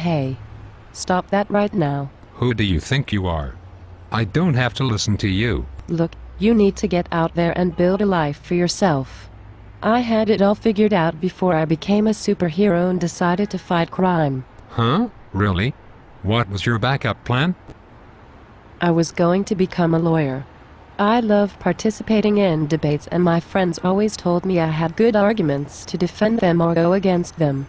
Hey. Stop that right now. Who do you think you are? I don't have to listen to you. Look, you need to get out there and build a life for yourself. I had it all figured out before I became a superhero and decided to fight crime. Huh? Really? What was your backup plan? I was going to become a lawyer. I love participating in debates, and my friends always told me I had good arguments to defend them or go against them.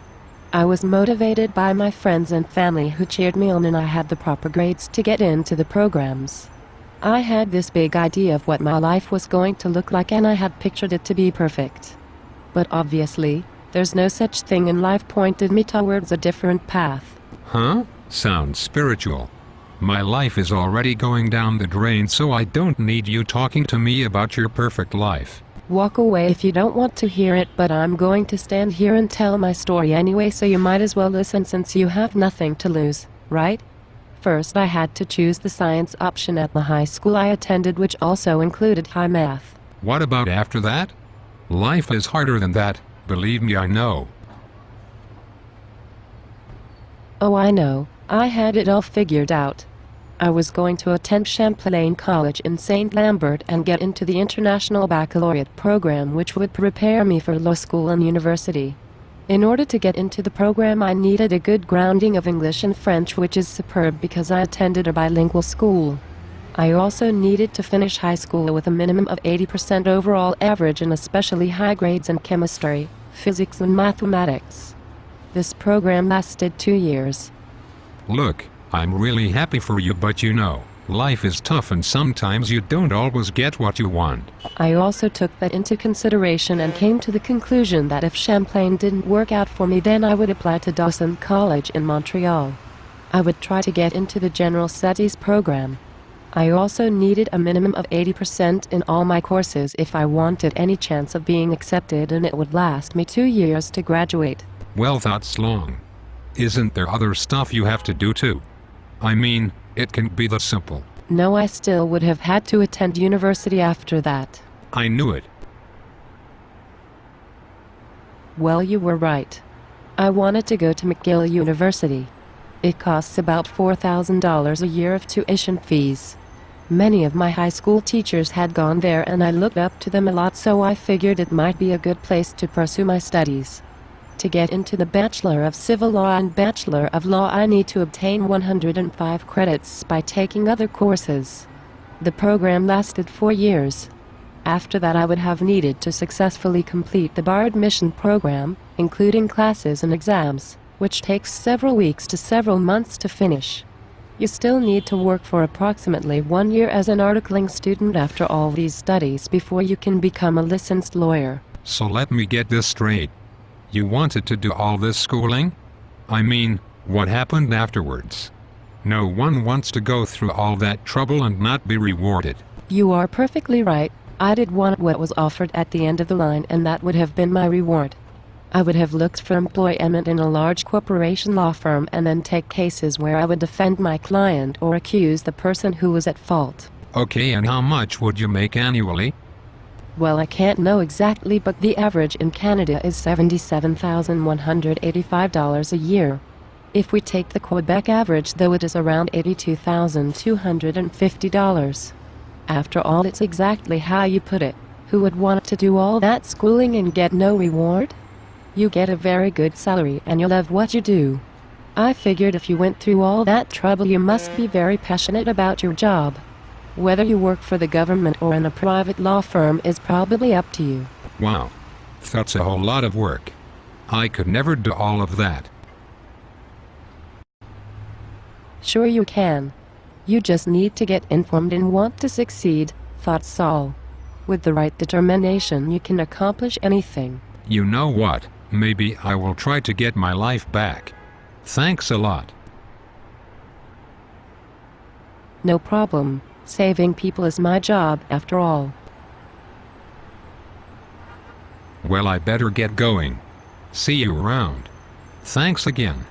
I was motivated by my friends and family who cheered me on, and I had the proper grades to get into the programs. I had this big idea of what my life was going to look like, and I had pictured it to be perfect. But obviously, there's no such thing, and life pointed me towards a different path. Huh? Sounds spiritual. My life is already going down the drain, so I don't need you talking to me about your perfect life. Walk away if you don't want to hear it, but I'm going to stand here and tell my story anyway, so you might as well listen since you have nothing to lose, right? First, I had to choose the science option at the high school I attended, which also included high math. What about after that? Life is harder than that, believe me, I know. Oh, I know. I had it all figured out. I was going to attend Champlain College in St. Lambert and get into the International Baccalaureate program, which would prepare me for law school and university. In order to get into the program, I needed a good grounding of English and French, which is superb because I attended a bilingual school. I also needed to finish high school with a minimum of 80% overall average and especially high grades in chemistry, physics and mathematics. This program lasted 2 years. Look, I'm really happy for you, but you know, life is tough and sometimes you don't always get what you want. I also took that into consideration and came to the conclusion that if Champlain didn't work out for me, then I would apply to Dawson College in Montreal. I would try to get into the General Studies program. I also needed a minimum of 80% in all my courses if I wanted any chance of being accepted, and it would last me 2 years to graduate. Well, that's long. Isn't there other stuff you have to do too? I mean, it can't be that simple. No, I still would have had to attend university after that. I knew it. Well, you were right. I wanted to go to McGill University. It costs about $4,000 a year of tuition fees. Many of my high school teachers had gone there, and I looked up to them a lot, so I figured it might be a good place to pursue my studies. To get into the Bachelor of Civil Law and Bachelor of Law, I need to obtain 105 credits by taking other courses. The program lasted 4 years. After that, I would have needed to successfully complete the bar admission program, including classes and exams, which takes several weeks to several months to finish. You still need to work for approximately 1 year as an articling student after all these studies before you can become a licensed lawyer. So let me get this straight. You wanted to do all this schooling? I mean, what happened afterwards? No one wants to go through all that trouble and not be rewarded. You are perfectly right. I did want what was offered at the end of the line, and that would have been my reward. I would have looked for employment in a large corporation law firm and then take cases where I would defend my client or accuse the person who was at fault. Okay, and how much would you make annually? Well, I can't know exactly, but the average in Canada is $77,185 a year. If we take the Quebec average, though, it is around $82,250. After all, it's exactly how you put it. Who would want to do all that schooling and get no reward? You get a very good salary and you love what you do. I figured if you went through all that trouble, you must be very passionate about your job. Whether you work for the government or in a private law firm is probably up to you. Wow. That's a whole lot of work. I could never do all of that. Sure you can. You just need to get informed and want to succeed, thought Saul. With the right determination, you can accomplish anything. You know what? Maybe I will try to get my life back. Thanks a lot. No problem. Saving people is my job, after all. Well, I better get going. See you around. Thanks again.